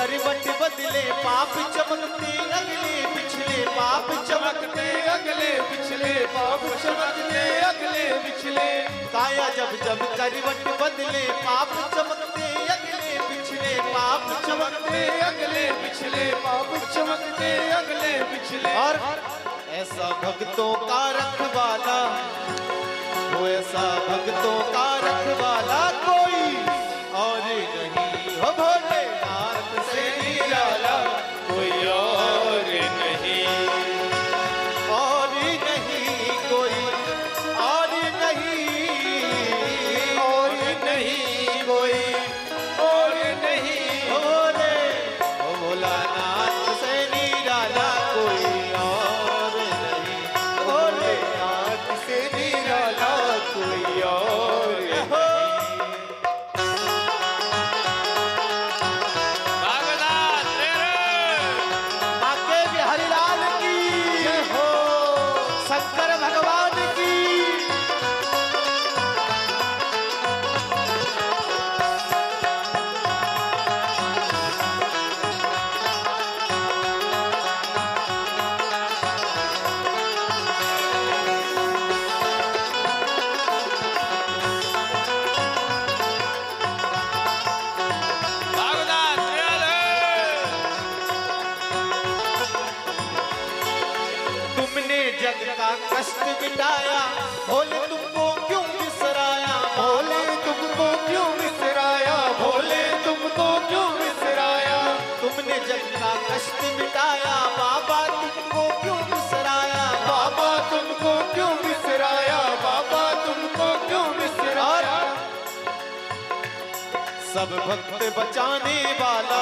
करवट बदले पाप चमकते अगले पिछले पाप चमकते अगले पिछले पाप चमकते अगले पिछले। काया जब जब करवट बदले पाप चमकते अगले पिछले पाप चमकते अगले पिछले पाप चमकते अगले पिछले। और ऐसा भक्तों का रखवाला वो ऐसा भक्तों का रखवाला कोई और नहीं हो भोलेनाथ से निराला कोई और नहीं, और नहीं कोई और नहीं, और नहीं कोई और नहीं। भोले भोलानाथ से निराला कोई और नहीं, भोलेनाथ से निराला कोई और नहीं। भागनाथ बाके बिहारी लाल की हो, शंकर भगवान की। भागनाथ तुमने जग का कष्ट मिटाया भोले तुमको क्यों बिसराया, भोले तुमको क्यों बिसराया, भोले तुमको क्यों बिसराया। तुमने जग का कष्ट मिटाया बाबा तुमको क्यों बिसराया, बाबा तुमको क्यों बिसराया, बाबा तुमको क्यों बिसराया। सब भक्त बचाने वाला,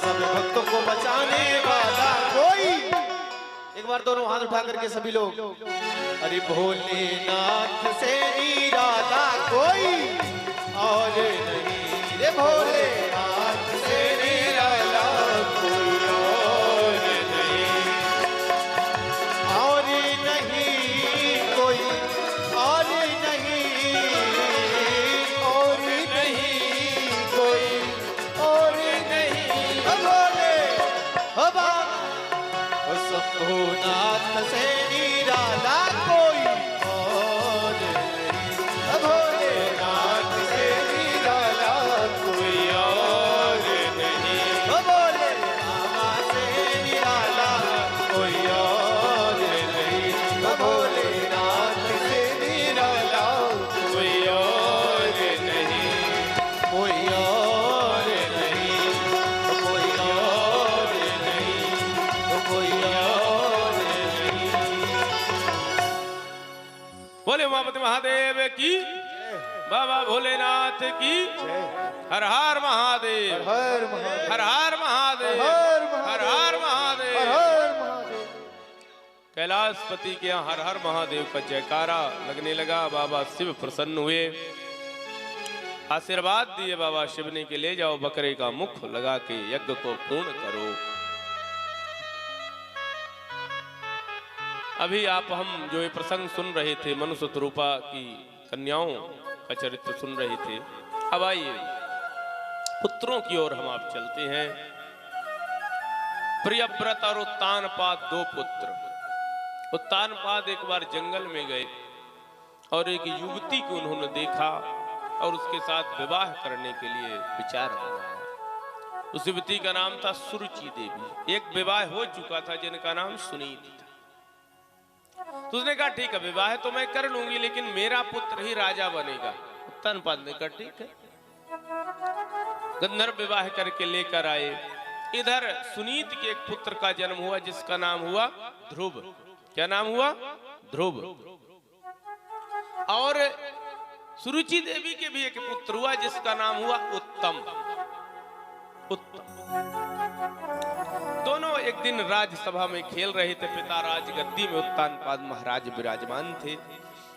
सब भक्तों को बचाने वाला कोई। एक बार दोनों हाथ उठा करके सभी लोग, अरे भोलेनाथ से निराला कोई और नहीं रे, भोलेनाथ से निराला कोई और नहीं, और नहीं कोई और नहीं, और नहीं कोई और नहीं। भोले हो बाबा शंभुनाथ से निराला कोई और नहीं, भोलेनाथ से निराला कोई और नहीं, भोले बाबा से निराला कोई और नहीं, भोलेनाथ से निराला कोई और नहीं, कोई और नहीं, कोई और नहीं, कोई और नहीं। बोले उमापति महादेव की, बाबा भोलेनाथ की। हर हर महादेव, हर महादेव, हर हर महादेव, हर हर हर महादेव। हर महादेव। कैलाशपति के यहाँ हर हर महादेव का जयकारा लगने लगा। बाबा शिव प्रसन्न हुए, आशीर्वाद दिए बाबा शिव ने कि ले जाओ बकरे का मुख लगा के यज्ञ को पूर्ण करो। अभी आप हम जो ये प्रसंग सुन रहे थे, मनुष्य रूपा की कन्याओं का चरित्र सुन रहे थे। अब आइए पुत्रों की ओर हम आप चलते हैं। प्रियव्रत और उत्तानपाद दो पुत्र। उत्तानपाद एक बार जंगल में गए और एक युवती को उन्होंने देखा और उसके साथ विवाह करने के लिए विचार बनाया। उस युवती का नाम था सुरुचि देवी। एक विवाह हो चुका था जिनका नाम सुनीति था। तो उसने कहा ठीक है, विवाह तो मैं कर लूंगी लेकिन मेरा पुत्र ही राजा बनेगा। उत्तानपाद ने कहा ठीक है। गंधर्व विवाह करके लेकर आए। इधर सुनीति के एक पुत्र का जन्म हुआ जिसका नाम हुआ ध्रुव। क्या नाम हुआ? ध्रुव। और सुरुचि देवी के भी एक पुत्र हुआ जिसका नाम हुआ उत्तम। दोनों एक दिन राजसभा में खेल रहे थे। पिता राजगद्दी में, उत्तानपाद महाराज विराजमान थे।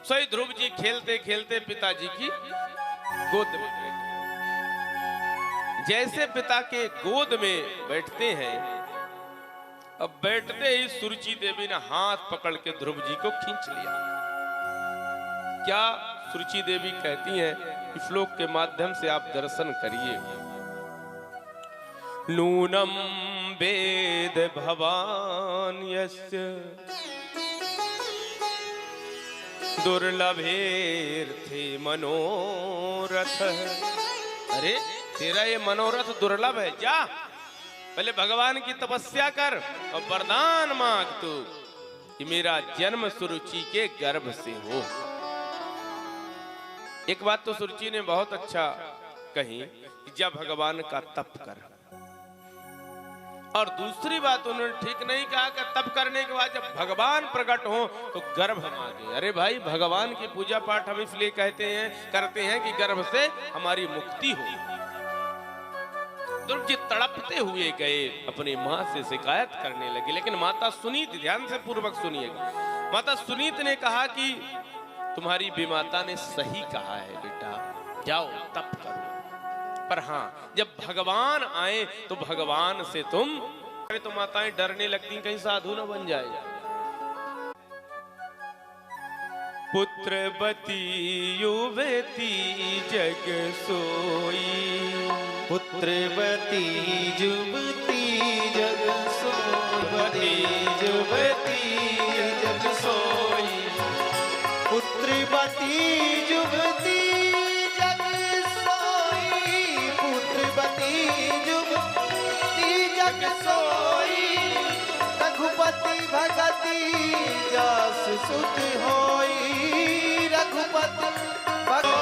सोई ध्रुव जी खेलते खेलते पिताजी की गोद में बैठे। जैसे पिता के गोद में बैठते हैं, अब बैठते ही सुरुचि देवी ने हाथ पकड़ के ध्रुव जी को खींच लिया। क्या सुरुचि देवी कहती हैं, इस श्लोक के माध्यम से आप दर्शन करिए। नूनम वेद भवान यस्य दुर्लभेर्थे मनोरथ। अरे तेरा ये मनोरथ दुर्लभ है, जा पहले भगवान की तपस्या कर और वरदान मांग तू कि मेरा जन्म सुरुचि के गर्भ से हो। एक बात तो सुरुचि ने बहुत अच्छा कही कि जा भगवान का तप कर, और दूसरी बात उन्होंने ठीक नहीं कहा कि तप करने के बाद जब भगवान प्रकट हो तो गर्भ मांगे। अरे भाई, भगवान की पूजा पाठ हम इसलिए करते हैं कि गर्भ से हमारी मुक्ति हो। ध्रुव जी तड़पते हुए गए, अपनी माँ से शिकायत करने लगे, लेकिन माता सुनीत, ध्यान से पूर्वक सुनिएगा, माता सुनीत ने कहा कि तुम्हारी विमाता ने सही कहा है बेटा, जाओ तप करो, पर हाँ जब भगवान आए तो भगवान से तुम, तो माताएं डरने लगती कहीं साधु न बन जाए। पुत्रवती युवती जग सोई, पुत्रवती युवती जग सोई, युवती जग सोई, पुत्रवती युवती जग सोई, पुत्रवती युवती जग सोई, रघुपति भगति जास सुत होई, रघुपति भगति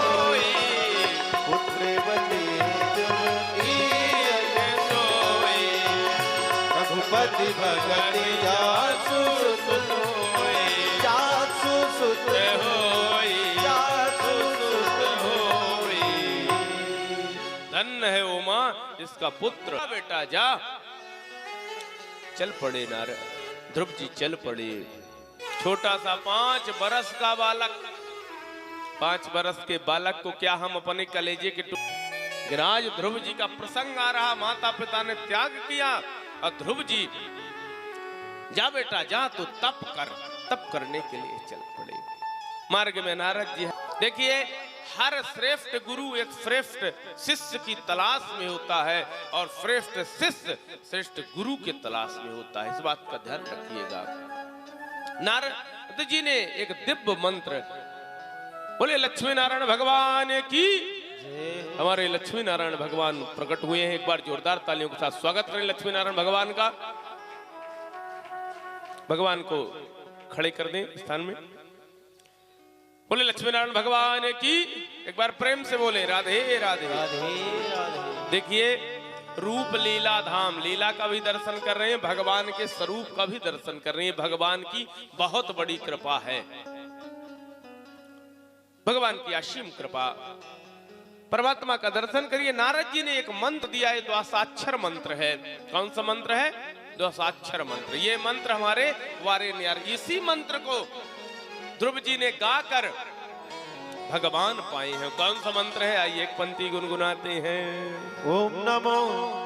पुत्रवती युवती जग सोई, रघुपति भगति जास सुत होई, जास सुत होई, जास सुत होई। धन्य है वो माँ जिसका पुत्र बेटा। जा चल पड़े नारद, ध्रुव जी चल पड़े। छोटा सा 5 बरस का बालक, 5 बरस के बालक को क्या हम अपने कलेजे के लेकिन आज ध्रुव जी का प्रसंग आ रहा, माता पिता ने त्याग किया और ध्रुव जी जा बेटा जा, तो तप कर। तप करने के लिए चल पड़े। मार्ग में नारद जी, देखिए हर श्रेष्ठ गुरु एक श्रेष्ठ शिष्य की तलाश में होता है और श्रेष्ठ शिष्य श्रेष्ठ गुरु के तलाश में होता है, इस बात का ध्यान रखिएगा। नारद जी ने एक दिव्य मंत्र बोले, लक्ष्मी नारायण भगवान की, हमारे लक्ष्मी नारायण भगवान प्रकट हुए हैं। एक बार जोरदार तालियों के साथ स्वागत करें लक्ष्मी नारायण भगवान का। भगवान को खड़े कर दें स्थान में। बोले लक्ष्मी नारायण भगवान की, एक बार प्रेम से बोले राधे राधे राधे राधे। देखिए रूप लीला धाम, लीला का भी दर्शन कर रहे हैं, भगवान के स्वरूप का भी दर्शन कर रहे हैं। भगवान की बहुत बड़ी कृपा है, भगवान की असीम कृपा। परमात्मा का दर्शन करिए। नारद जी ने एक मंत्र दिया है, द्वासाक्षर मंत्र है। कौन सा मंत्र है? द्वासाक्षर मंत्र। ये मंत्र हमारे वारे न्यार, इसी मंत्र को ध्रुव जी ने गाकर भगवान पाए हैं। कौन सा मंत्र है? आइए एक पंक्ति गुनगुनाते हैं। ओम नमो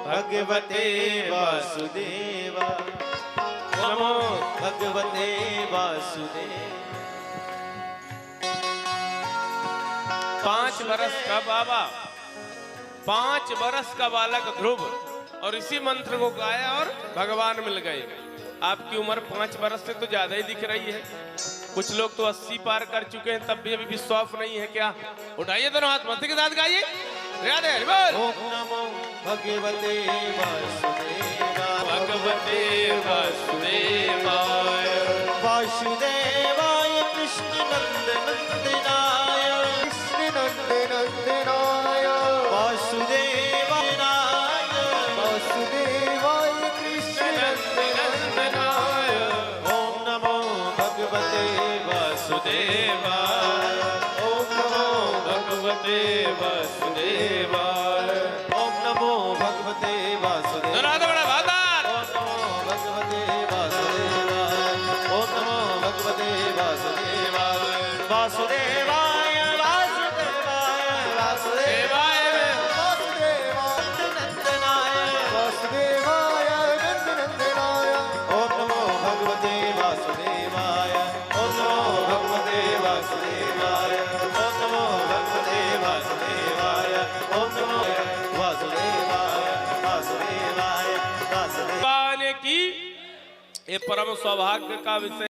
भगवते वासुदेवा, नमो भगवते वासुदेव। 5 बरस का बाबा, 5 बरस का बालक ध्रुव, और इसी मंत्र को गाया और भगवान मिल गए। आपकी उम्र 5 बरस से तो ज्यादा ही दिख रही है। कुछ लोग तो 80 पार कर चुके हैं, तब भी अभी विश्वास नहीं है क्या? उठाइए दोनों हाथ, मंत्र के साथ गाइए। राधे बोल। ओम नमो भगवते वासुदेवाय, भगवते वासुदेवाय, वासुदेवाय कृष्ण नंदनाय, कृष्ण नंदनाय, वासुदेवाय वासुदेवाय कृष्ण नंदनाय। ओम नमो भगवते वासुदेवाय, ओम नमो भगवते वासुदेवाय। ओम नमो भगवते वासुदेवाय। राधा बड़ा बादार। ओम नमो भगवते वासुदेवाय, ओम नमो भगवते वासुदेवाय, वासुदेवाय वासुदेवाय वासुदेवाय नंदनाय, वासुदेवाय नंदनाय। ओम नमो भगवते वासुदेवाय, ओम नमो भगवते वासुदेवाय, ओम नमो भगवते वासुदेवाय, ओम नमो वासुदेवाय वासुदेवाय ये परम सौभाग्य का विषय